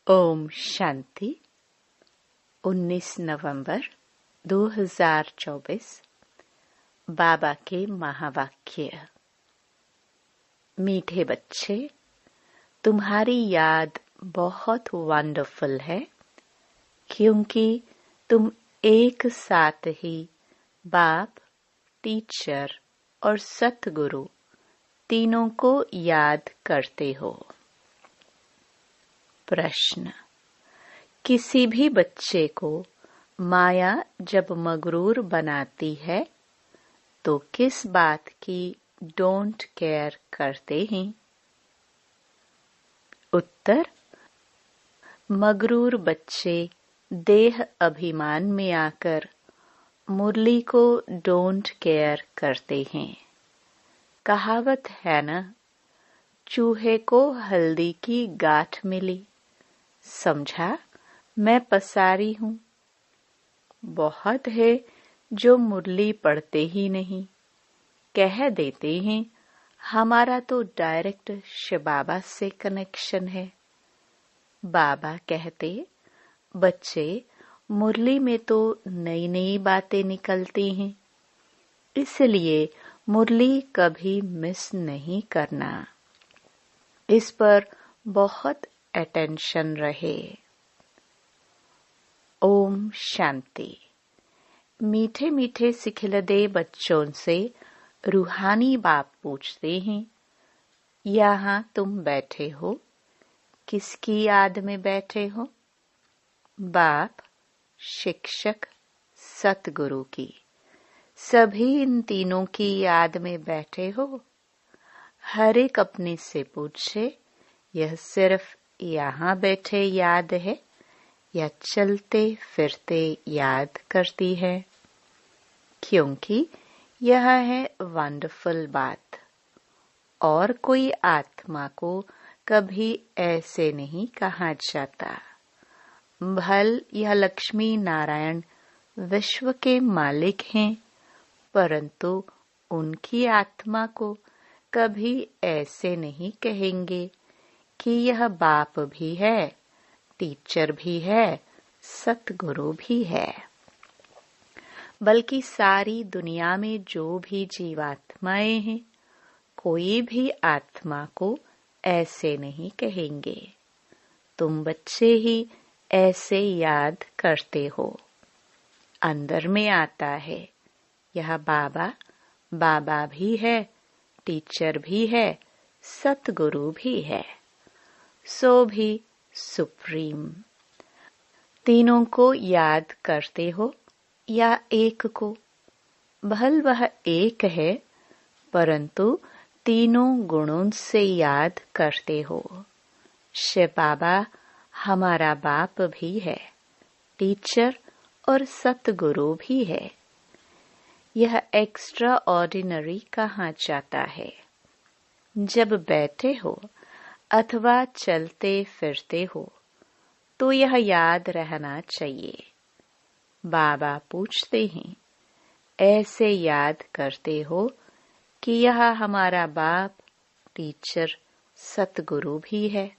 ओम शांति। 19 नवंबर 2024। बाबा के महावाक्य। मीठे बच्चे, तुम्हारी याद बहुत वंडरफुल है, क्योंकि तुम एक साथ ही बाप, टीचर और सतगुरु तीनों को याद करते हो। प्रश्न: किसी भी बच्चे को माया जब मगरूर बनाती है तो किस बात की डोंट केयर करते हैं? उत्तर: मगरूर बच्चे देह अभिमान में आकर मुरली को डोंट केयर करते हैं। कहावत है ना, चूहे को हल्दी की गांठ मिली, समझा मैं पसारी हूं। बहुत है जो मुरली पढ़ते ही नहीं, कह देते हैं हमारा तो डायरेक्ट शिव बाबा से कनेक्शन है। बाबा कहते, बच्चे मुरली में तो नई नई बातें निकलती हैं, इसलिए मुरली कभी मिस नहीं करना। इस पर बहुत अटेंशन रहे। ओम शांति। मीठे मीठे सिखिलदे बच्चों से रूहानी बाप पूछते हैं, यहाँ तुम बैठे हो, किसकी याद में बैठे हो? बाप, शिक्षक, सतगुरु की। सभी इन तीनों की याद में बैठे हो? हर एक अपने से पूछे, यह सिर्फ यहाँ बैठे याद है या चलते फिरते याद करती है? क्योंकि यह है वंडरफुल बात। और कोई आत्मा को कभी ऐसे नहीं कहा जाता। भल यह लक्ष्मी नारायण विश्व के मालिक हैं, परंतु उनकी आत्मा को कभी ऐसे नहीं कहेंगे कि यह बाप भी है, टीचर भी है, सतगुरु भी है। बल्कि सारी दुनिया में जो भी जीवात्माएं हैं, कोई भी आत्मा को ऐसे नहीं कहेंगे। तुम बच्चे ही ऐसे याद करते हो। अंदर में आता है, यह बाबा, बाबा भी है, टीचर भी है, सतगुरु भी है, सो भी सुप्रीम। तीनों को याद करते हो या एक को? भल वह एक है, परंतु तीनों गुणों से याद करते हो। शिव बाबा हमारा बाप भी है, टीचर और सतगुरु भी है। यह एक्स्ट्रा ऑर्डिनरी कहा जाता है। जब बैठे हो अथवा चलते फिरते हो तो यह याद रहना चाहिए। बाबा पूछते हैं, ऐसे याद करते हो कि यह हमारा बाप, टीचर, सतगुरु भी है।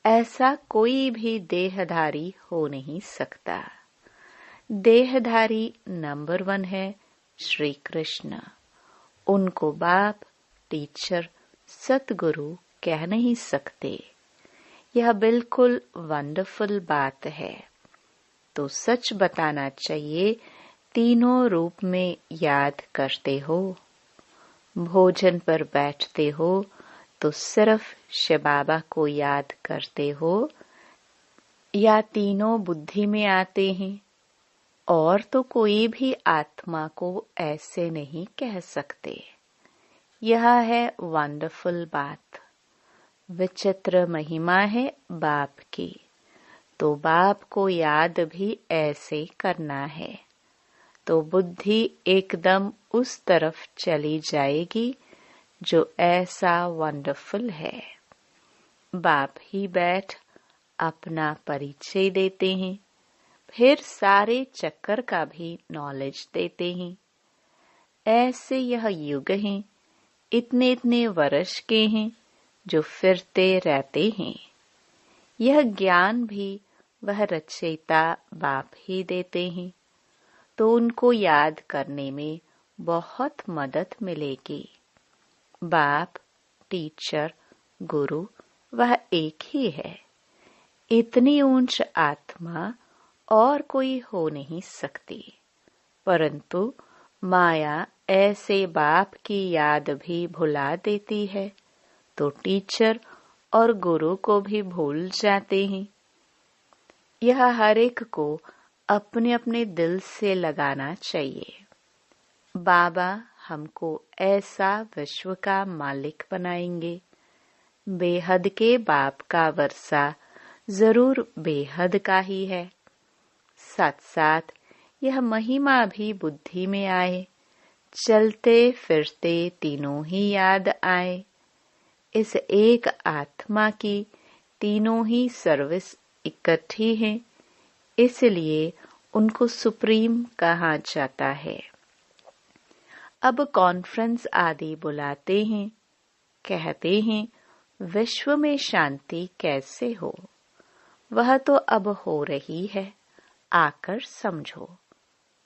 ऐसा कोई भी देहधारी हो नहीं सकता। देहधारी नंबर 1 है श्री कृष्ण। उनको बाप, टीचर, सतगुरु कह नहीं सकते। यह बिल्कुल वंडरफुल बात है। तो सच बताना चाहिए, तीनों रूप में याद करते हो। भोजन पर बैठते हो तो सिर्फ शिव बाबा को याद करते हो या तीनों बुद्धि में आते हैं? और तो कोई भी आत्मा को ऐसे नहीं कह सकते। यह है वंडरफुल बात। विचित्र महिमा है बाप की। तो बाप को याद भी ऐसे करना है, तो बुद्धि एकदम उस तरफ चली जाएगी जो ऐसा वंडरफुल है। बाप ही बैठ अपना परिचय देते हैं, फिर सारे चक्कर का भी नॉलेज देते हैं। ऐसे यह युग हैं, इतने इतने वर्ष के हैं जो फिरते रहते हैं। यह ज्ञान भी वह रचयिता बाप ही देते हैं, तो उनको याद करने में बहुत मदद मिलेगी। बाप, टीचर, गुरु वह एक ही है। इतनी ऊंच आत्मा और कोई हो नहीं सकती, परंतु माया ऐसे बाप की याद भी भुला देती है, तो टीचर और गुरु को भी भूल जाते हैं। यह हर एक को अपने अपने दिल से लगाना चाहिए। बाबा हमको ऐसा विश्व का मालिक बनाएंगे। बेहद के बाप का वर्षा जरूर बेहद का ही है। साथ साथ यह महिमा भी बुद्धि में आए, चलते फिरते तीनों ही याद आए। इस एक आत्मा की तीनों ही सर्विस इकट्ठी है, इसलिए उनको सुप्रीम कहा जाता है। अब कॉन्फ्रेंस आदि बुलाते हैं, कहते हैं विश्व में शांति कैसे हो। वह तो अब हो रही है, आकर समझो।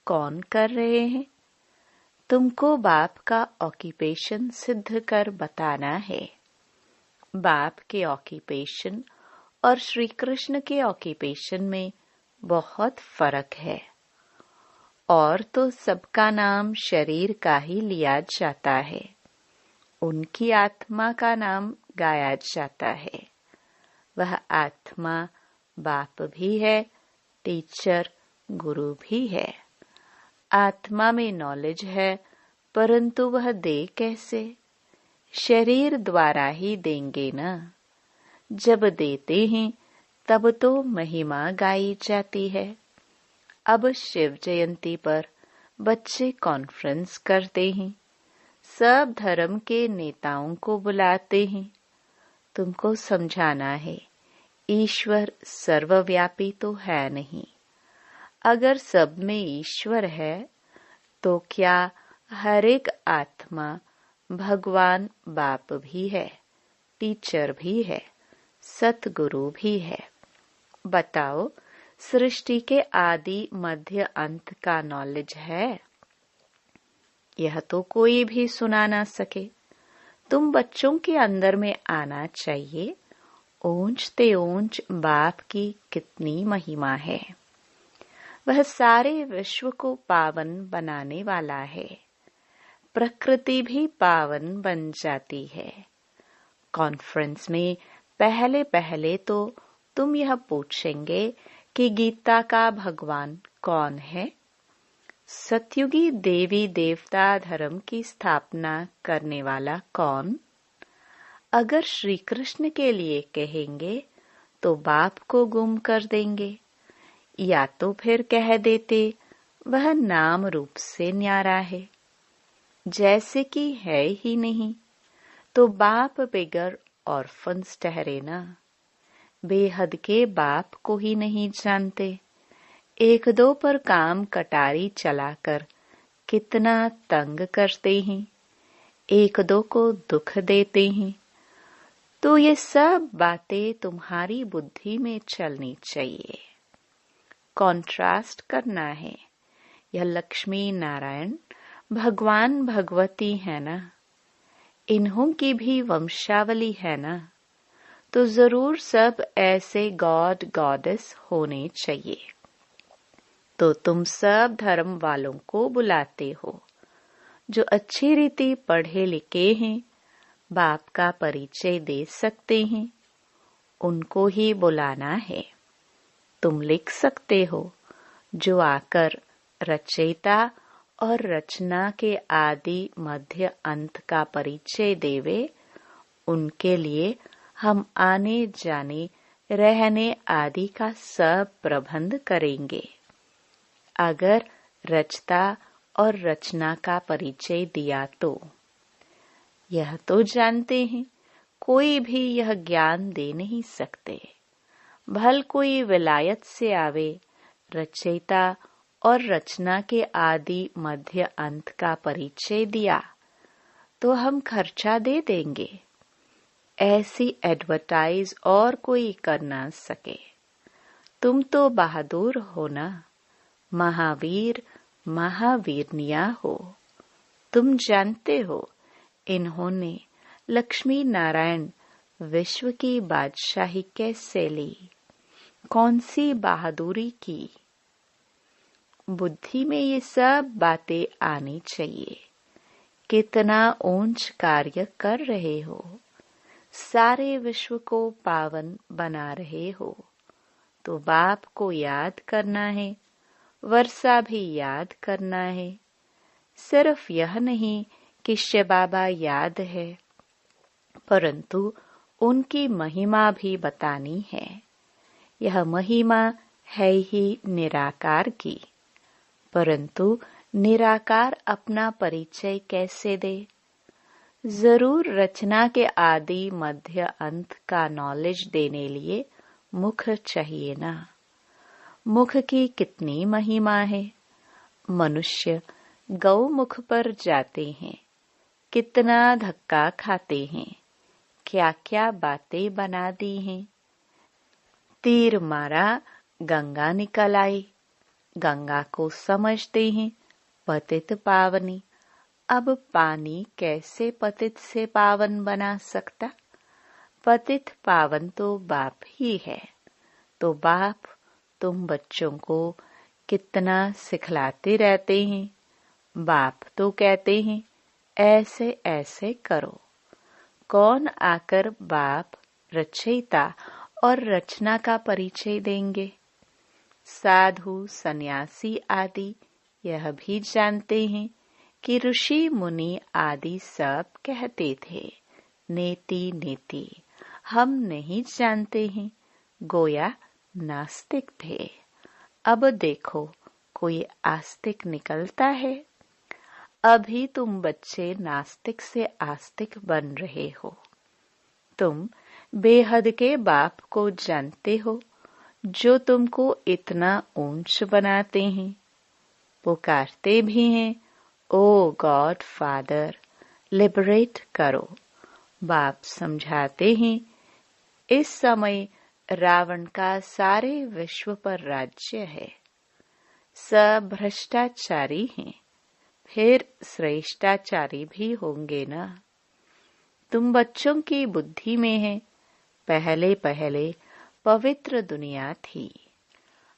कौन कर रहे हैं? तुमको बाप का ऑक्यूपेशन सिद्ध कर बताना है। बाप के ऑक्यूपेशन और श्री कृष्ण के ऑक्यूपेशन में बहुत फर्क है। और तो सबका नाम शरीर का ही लिया जाता है, उनकी आत्मा का नाम गाया जाता है। वह आत्मा बाप भी है, टीचर, गुरु भी है। आत्मा में नॉलेज है, परंतु वह दे कैसे? शरीर द्वारा ही देंगे ना। जब देते हैं तब तो महिमा गाई जाती है। अब शिव जयंती पर बच्चे कॉन्फ्रेंस करते हैं, सब धर्म के नेताओं को बुलाते हैं। तुमको समझाना है, ईश्वर सर्वव्यापी तो है नहीं। अगर सब में ईश्वर है तो क्या हर एक आत्मा भगवान बाप भी है, टीचर भी है, सतगुरु भी है। बताओ, सृष्टि के आदि मध्य अंत का नॉलेज है? यह तो कोई भी सुना ना सके। तुम बच्चों के अंदर में आना चाहिए। ऊंच ते ऊंच बाप की कितनी महिमा है। वह सारे विश्व को पावन बनाने वाला है। प्रकृति भी पावन बन जाती है। कॉन्फ्रेंस में पहले पहले तो तुम यह पूछेंगे कि गीता का भगवान कौन है? सतयुगी देवी देवता धर्म की स्थापना करने वाला कौन? अगर श्री कृष्ण के लिए कहेंगे तो बाप को गुम कर देंगे, या तो फिर कह देते वह नाम रूप से न्यारा है, जैसे कि है ही नहीं। तो बाप बिगर ऑर्फन्स ठहरे ना। बेहद के बाप को ही नहीं जानते। एक दो पर काम कटारी चलाकर कितना तंग करते हैं, एक दो को दुख देते हैं। तो ये सब बातें तुम्हारी बुद्धि में चलनी चाहिए। कॉन्ट्रास्ट करना है। यह लक्ष्मी नारायण भगवान भगवती है ना, इन्हों की भी वंशावली है ना, तो जरूर सब ऐसे गॉड गॉडेस होने चाहिए। तो तुम सब धर्म वालों को बुलाते हो, जो अच्छी रीति पढ़े लिखे हैं, बाप का परिचय दे सकते हैं, उनको ही बुलाना है। तुम लिख सकते हो, जो आकर रचयिता और रचना के आदि मध्य अंत का परिचय देवे। उनके लिए हम आने जाने रहने आदि का सब प्रबंध करेंगे। अगर रचता और रचना का परिचय दिया तो यह तो जानते हैं, कोई भी यह ज्ञान दे नहीं सकते। भल कोई विलायत से आवे, रचयिता और रचना के आदि मध्य अंत का परिचय दिया तो हम खर्चा दे देंगे। ऐसी एडवर्टाइज और कोई कर ना सके। तुम तो बहादुर हो ना, महावीर महावीरनिया हो। तुम जानते हो इन्होंने लक्ष्मी नारायण विश्व की बादशाही कैसे ली, कौन सी बहादुरी की। बुद्धि में ये सब बातें आनी चाहिए। कितना ऊंच कार्य कर रहे हो, सारे विश्व को पावन बना रहे हो। तो बाप को याद करना है, वर्षा भी याद करना है। सिर्फ यह नहीं कि शिव बाबा याद है, परंतु उनकी महिमा भी बतानी है। यह महिमा है ही निराकार की, परंतु निराकार अपना परिचय कैसे दे। जरूर रचना के आदि मध्य अंत का नॉलेज देने लिए मुख चाहिए ना। मुख की कितनी महिमा है। मनुष्य गौमुख पर जाते हैं, कितना धक्का खाते हैं, क्या क्या बातें बना दी हैं। तीर मारा, गंगा निकल आई। गंगा को समझते हैं पतित पावनी। अब पानी कैसे पतित से पावन बना सकता। पतित पावन तो बाप ही है। तो बाप तुम बच्चों को कितना सिखलाते रहते हैं। बाप तो कहते हैं ऐसे ऐसे करो। कौन आकर बाप रचयिता और रचना का परिचय देंगे। साधु सन्यासी आदि यह भी जानते हैं कि ऋषि मुनि आदि सब कहते थे नेति नेति। हम नहीं जानते हैं, गोया नास्तिक थे। अब देखो कोई आस्तिक निकलता है। अभी तुम बच्चे नास्तिक से आस्तिक बन रहे हो। तुम बेहद के बाप को जानते हो, जो तुमको इतना ऊंच बनाते हैं। पुकारते भी हैं, ओ गॉड फादर लिबरेट करो। बाप समझाते हैं, इस समय रावण का सारे विश्व पर राज्य है। सब भ्रष्टाचारी हैं, फिर श्रेष्ठाचारी भी होंगे ना। तुम बच्चों की बुद्धि में है, पहले पहले पवित्र दुनिया थी।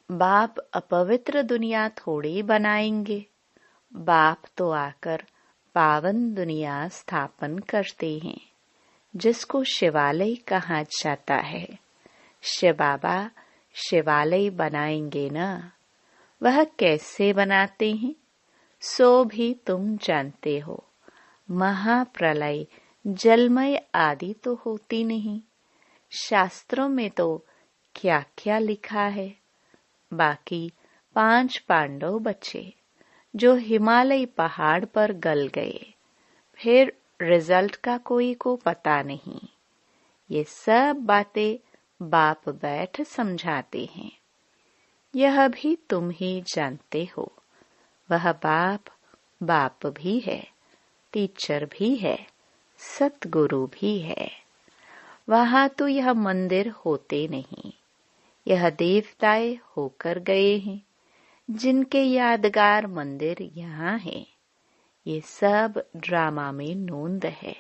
बाप अपवित्र दुनिया थोड़ी बनाएंगे। बाप तो आकर पावन दुनिया स्थापन करते हैं, जिसको शिवालय कहा जाता है। शिव बाबा शिवालय बनाएंगे ना। वह कैसे बनाते हैं सो भी तुम जानते हो। महाप्रलय जलमय आदि तो होती नहीं। शास्त्रों में तो क्या क्या लिखा है। बाकी 5 पांडव बचे जो हिमालय पहाड़ पर गल गए। फिर रिजल्ट का कोई को पता नहीं। ये सब बातें बाप बैठ समझाते हैं। यह भी तुम ही जानते हो। वह बाप भी है, टीचर भी है, सतगुरु भी है। वहां तो यह मंदिर होते नहीं। यह देवताएं होकर गए हैं, जिनके यादगार मंदिर यहाँ है। ये सब ड्रामा में नोंद है।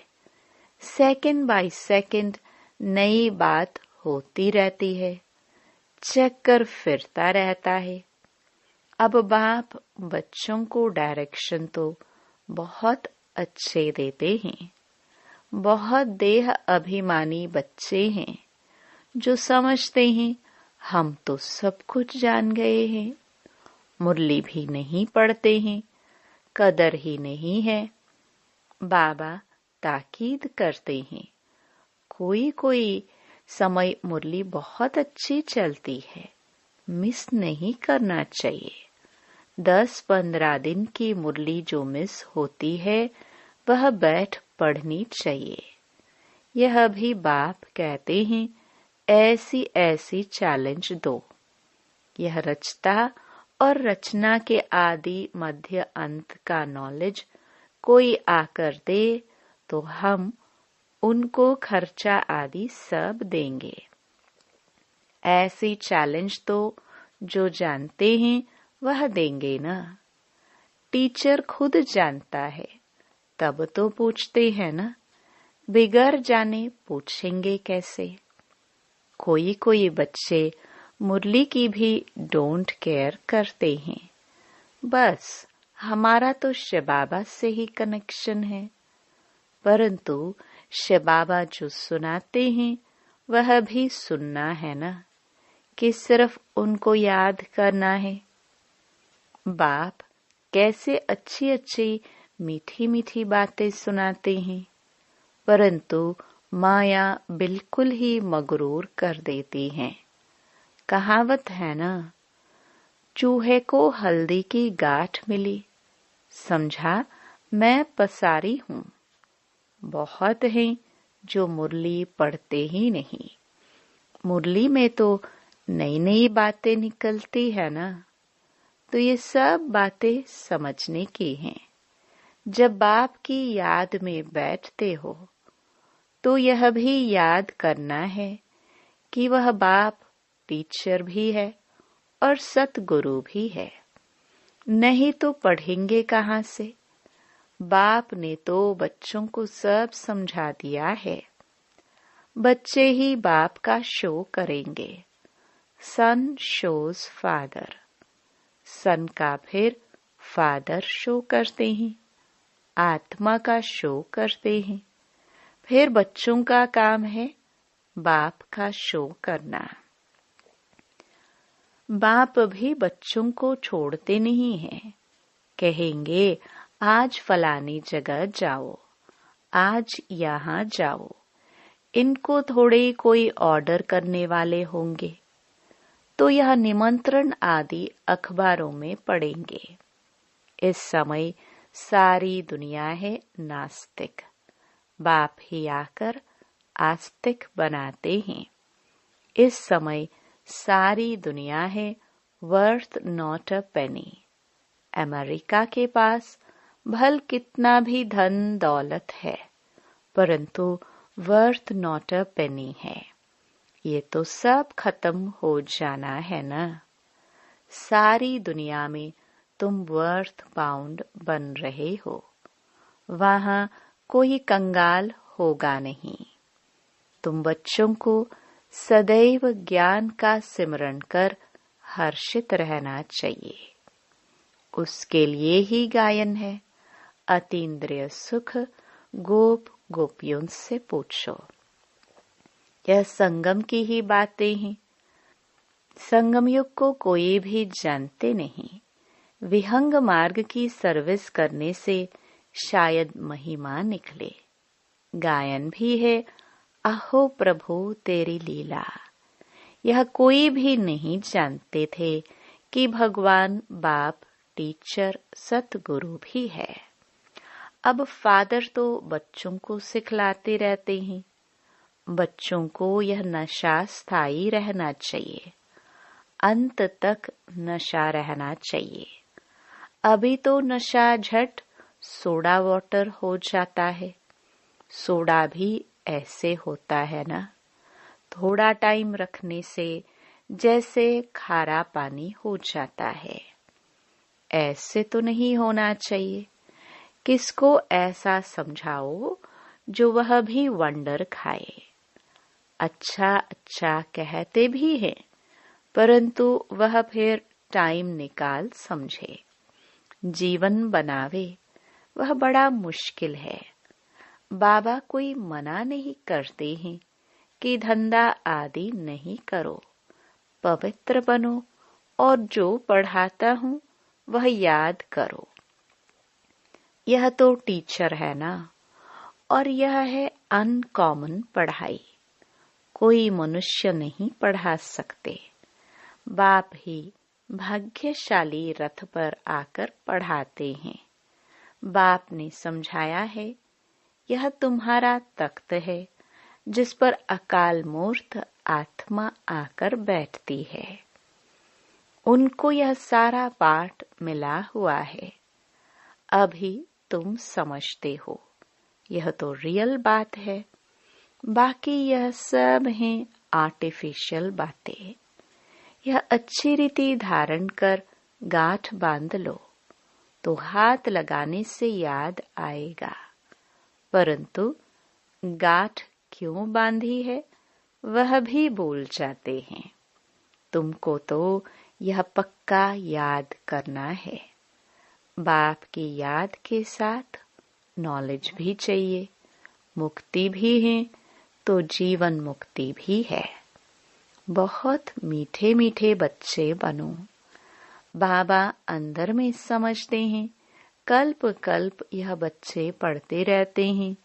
सेकंड बाय सेकंड नई बात होती रहती है, चक्कर फिरता रहता है। अब बाप बच्चों को डायरेक्शन तो बहुत अच्छे देते हैं। बहुत देह अभिमानी बच्चे हैं जो समझते हैं हम तो सब कुछ जान गए हैं। मुरली भी नहीं पढ़ते हैं, कदर ही नहीं है। बाबा ताकीद करते हैं, कोई कोई समय मुरली बहुत अच्छी चलती है, मिस नहीं करना चाहिए। 10-15 दिन की मुरली जो मिस होती है वह बैठ पढ़नी चाहिए। यह भी बाप कहते हैं ऐसी ऐसी चैलेंज दो। यह रचता और रचना के आदि मध्य अंत का नॉलेज कोई आकर दे तो हम उनको खर्चा आदि सब देंगे। ऐसी चैलेंज तो जो जानते हैं वह देंगे ना। टीचर खुद जानता है तब तो पूछते हैं ना, बिगर जाने पूछेंगे कैसे। कोई कोई बच्चे मुरली की भी डोंट केयर करते हैं। बस हमारा तो शिव बाबा से ही कनेक्शन है, परंतु शिव बाबा जो सुनाते हैं वह भी सुनना है ना, कि सिर्फ उनको याद करना है। बाप कैसे अच्छी अच्छी मीठी मीठी बातें सुनाते हैं, परंतु माया बिल्कुल ही मगरूर कर देती है। कहावत है ना, चूहे को हल्दी की गांठ मिली, समझा मैं पसारी हूँ। बहुत हैं जो मुरली पढ़ते ही नहीं। मुरली में तो नई नई बातें निकलती है ना, तो ये सब बातें समझने की हैं। जब बाप की याद में बैठते हो तो यह भी याद करना है कि वह बाप टीचर भी है और सतगुरु भी है। नहीं तो पढ़ेंगे कहाँ से। बाप ने तो बच्चों को सब समझा दिया है। बच्चे ही बाप का शो करेंगे। सन शोज फादर। सन का फिर फादर शो करते हैं, आत्मा का शो करते हैं। फिर बच्चों का काम है बाप का शो करना। बाप भी बच्चों को छोड़ते नहीं हैं। कहेंगे आज फलानी जगह जाओ, आज यहाँ जाओ। इनको थोड़े कोई ऑर्डर करने वाले होंगे तो यह निमंत्रण आदि अखबारों में पढ़ेंगे। इस समय सारी दुनिया है नास्तिक। बाप ही आकर आस्तिक बनाते हैं। इस समय सारी दुनिया है worth not a Penney. America के पास भल कितना भी धन दौलत है, परंतु वर्थ नॉट अ पेनी है। ये तो सब खत्म हो जाना है ना। सारी दुनिया में तुम वर्थ पाउंड बन रहे हो। वहां कोई कंगाल होगा नहीं। तुम बच्चों को सदैव ज्ञान का सिमरण कर हर्षित रहना चाहिए। उसके लिए ही गायन है। अतीन्द्रिय सुख गोप गोपियों से पूछो। यह संगम की ही बातें हैं। संगम युग को कोई भी जानते नहीं। विहंग मार्ग की सर्विस करने से शायद महिमा निकले। गायन भी है, अहो प्रभु तेरी लीला। यह कोई भी नहीं जानते थे कि भगवान बाप टीचर सतगुरु भी है। अब फादर तो बच्चों को सिखलाते रहते हैं। बच्चों को यह नशा स्थायी रहना चाहिए, अंत तक नशा रहना चाहिए। अभी तो नशा झट सोडा वाटर हो जाता है। सोडा भी ऐसे होता है ना, थोड़ा टाइम रखने से जैसे खारा पानी हो जाता है। ऐसे तो नहीं होना चाहिए। किसको ऐसा समझाओ जो वह भी वंडर खाए। अच्छा अच्छा कहते भी हैं, परंतु वह फिर टाइम निकाल समझे, जीवन बनावे, वह बड़ा मुश्किल है। बाबा कोई मना नहीं करते हैं कि धंधा आदि नहीं करो, पवित्र बनो और जो पढ़ाता हूँ वह याद करो। यह तो टीचर है ना, और यह है अनकॉमन पढ़ाई। कोई मनुष्य नहीं पढ़ा सकते। बाप ही भाग्यशाली रथ पर आकर पढ़ाते हैं। बाप ने समझाया है, यह तुम्हारा तख्त है जिस पर अकाल मूर्त आत्मा आकर बैठती है। उनको यह सारा पाठ मिला हुआ है। अभी तुम समझते हो। यह तो रियल बात है। बाकी यह सब हैं आर्टिफिशियल बातें। यह अच्छी रीति धारण कर गांठ बांध लो तो हाथ लगाने से याद आएगा, परंतु गांठ क्यों बांधी है वह भी भूल जाते हैं। तुमको तो यह पक्का याद करना है। बाप की याद के साथ नॉलेज भी चाहिए। मुक्ति भी है तो जीवन मुक्ति भी है। बहुत मीठे मीठे बच्चे बनो। बाबा अंदर में समझते हैं, कल्प कल्प यह बच्चे पढ़ते रहते हैं।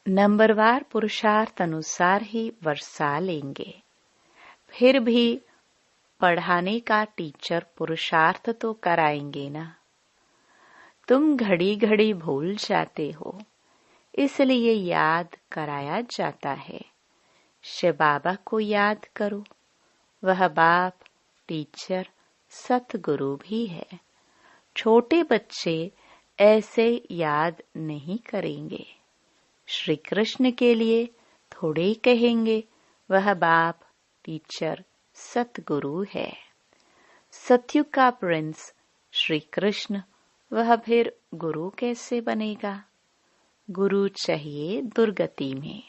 नंबरवार पुरुषार्थ अनुसार ही वर्षा लेंगे। फिर भी पढ़ाने का टीचर पुरुषार्थ तो कराएंगे ना। तुम घड़ी घड़ी भूल जाते हो, इसलिए याद कराया जाता है। शिव बाबा को याद करो, वह बाप, टीचर, सतगुरु भी है। छोटे बच्चे ऐसे याद नहीं करेंगे। श्री कृष्ण के लिए थोड़े ही कहेंगे, वह बाप, टीचर, सतगुरु है। सतयुग का प्रिंस श्री कृष्ण, वह फिर गुरु कैसे बनेगा? गुरु चाहिए दुर्गति में।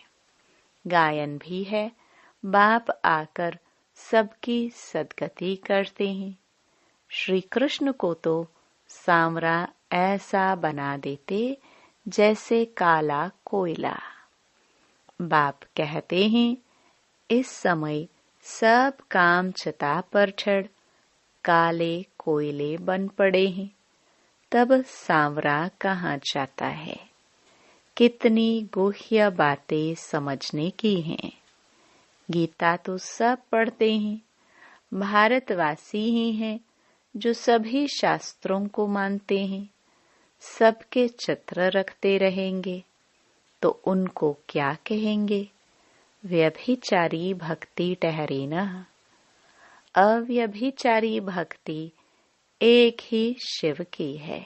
गायन भी है, बाप आकर सबकी सदगति करते हैं। श्री कृष्ण को तो सांवरा ऐसा बना देते जैसे काला कोयला। बाप कहते हैं, इस समय सब काम चिता पर चढ़ काले कोयले बन पड़े हैं, तब सांवरा कहाँ जाता है? कितनी गुह्य बातें समझने की हैं। गीता तो सब पढ़ते हैं, भारतवासी ही हैं जो सभी शास्त्रों को मानते हैं। सबके चित्र रखते रहेंगे तो उनको क्या कहेंगे? व्यभिचारी भक्ति ठहरे न। अव्यभिचारी भक्ति एक ही शिव की है।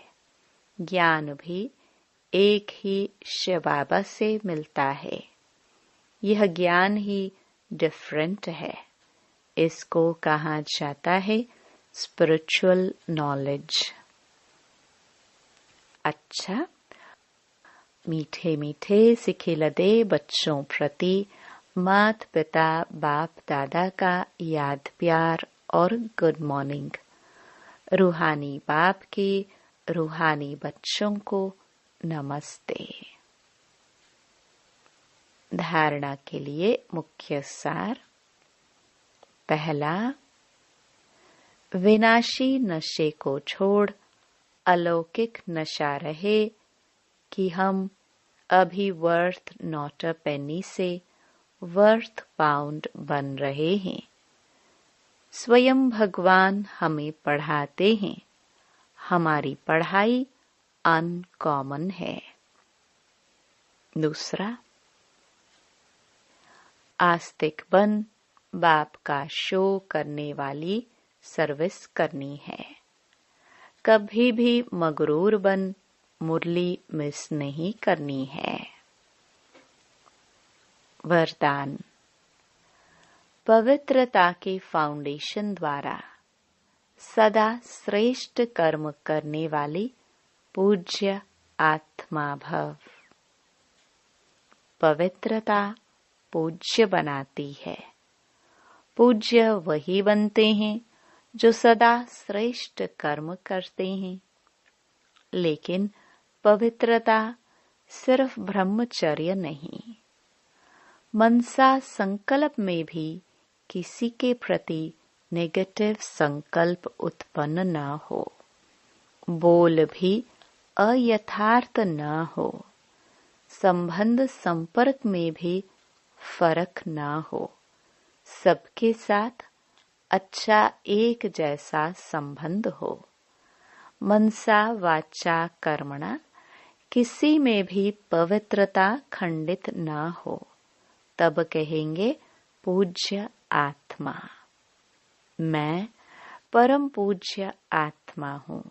ज्ञान भी एक ही शिव बाबा से मिलता है। यह ज्ञान ही डिफरेंट है। इसको कहा जाता है स्पिरिचुअल नॉलेज। अच्छा, मीठे मीठे सिखिलदे बच्चों प्रति माता पिता बाप दादा का याद प्यार और गुड मॉर्निंग। रूहानी बाप के रूहानी बच्चों को नमस्ते। धारणा के लिए मुख्य सार। पहला, विनाशी नशे को छोड़ अलौकिक नशा रहे कि हम अभी वर्थ नॉट अ पेनी से वर्थ पाउंड बन रहे हैं। स्वयं भगवान हमें पढ़ाते हैं। हमारी पढ़ाई अनकॉमन है। दूसरा, आस्तिक बन बाप का शो करने वाली सर्विस करनी है। कभी भी मगरूर बन मुरली मिस नहीं करनी है। वरदान। पवित्रता के फाउंडेशन द्वारा सदा श्रेष्ठ कर्म करने वाली पूज्य आत्मा भव। पवित्रता पूज्य बनाती है। पूज्य वही बनते हैं जो सदा श्रेष्ठ कर्म करते हैं। लेकिन पवित्रता सिर्फ ब्रह्मचर्य नहीं, मनसा संकल्प में भी किसी के प्रति नेगेटिव संकल्प उत्पन्न न हो, बोल भी अयथार्थ न हो, संबंध संपर्क में भी फर्क न हो, सबके साथ अच्छा एक जैसा संबंध हो, मनसा वाचा कर्मणा किसी में भी पवित्रता खंडित न हो, तब कहेंगे पूज्य आत्मा। मैं परम पूज्य आत्मा हूँ।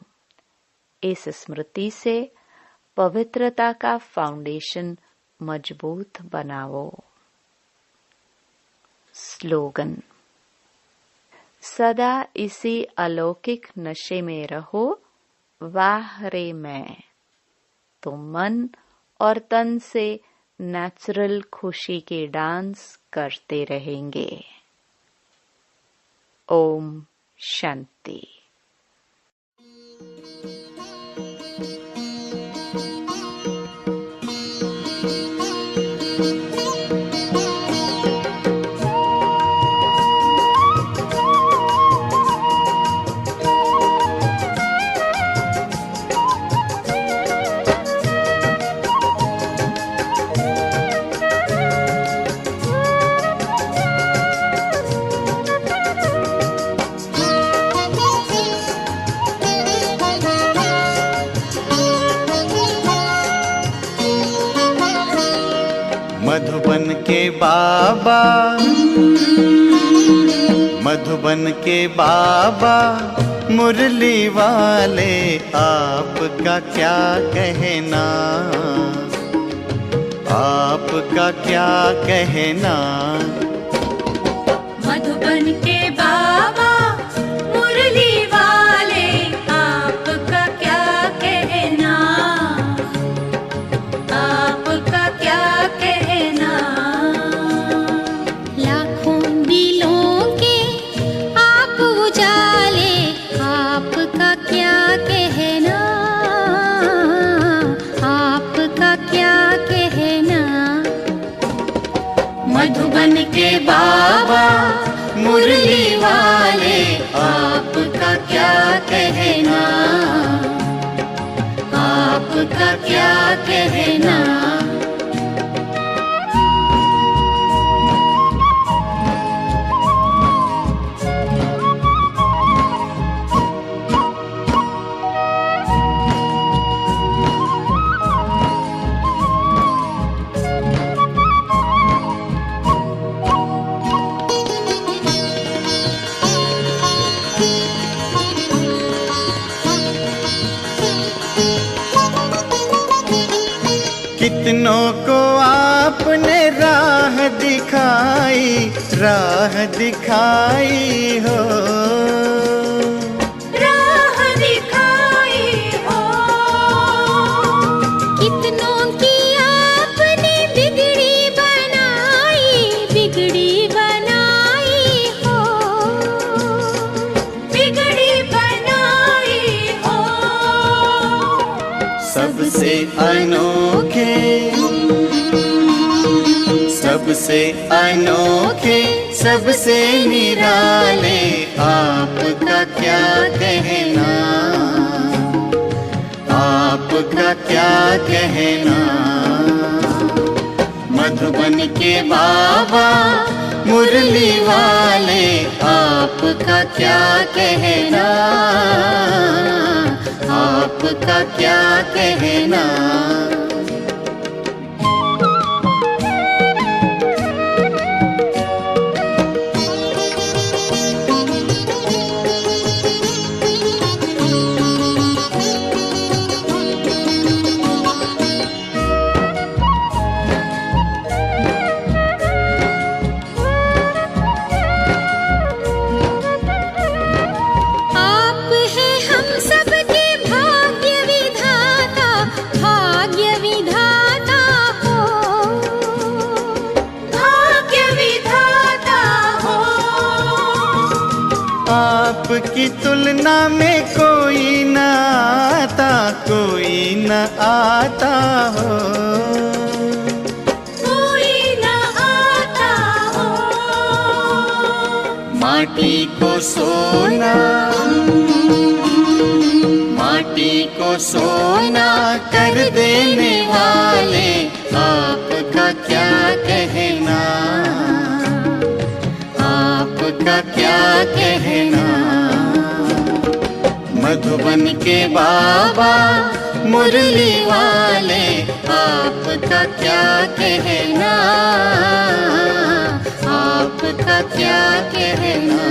इस स्मृति से पवित्रता का फाउंडेशन मजबूत बनाओ। स्लोगन। सदा इसी अलौकिक नशे में रहो, वाह रे मैं। तो मन और तन से नेचुरल खुशी के डांस करते रहेंगे। ओम शांति। मधुबन के बाबा, मधुबन के बाबा मुरली वाले, आपका क्या कहना, आपका क्या कहना। मधुबन के बाबा मुरली वाले, आपका क्या कहना, आपका क्या कहना। लाखों दिलों के आप उजाले, आपका क्या कहना, आपका क्या कहना। मधुबन के बाबा मुरली वाले, आपका क्या कहना, आपका क्या कहना। कितनों को आपने राह दिखाई, राह दिखाई हो, राह दिखाई हो। कितनों की आपने बिगड़ी बनाई, बिगड़ी बनाई हो, बिगड़ी बनाई हो। सबसे अनोखे, सबसे अनोखे, सबसे निराले, आपका क्या कहना, आपका क्या कहना। मधुबन के बाबा मुरली वाले, आपका क्या कहना, आपका क्या कहना। आपकी तुलना में कोई न आता, कोई न आता हो, कोई न आता हो। माटी को सोना, माटी को सोना कर देने वाले, आपका क्या कहना, आपका क्या कहना। मधुबन के बाबा मुरली वाले, आपका क्या कहना, आपका क्या कहना।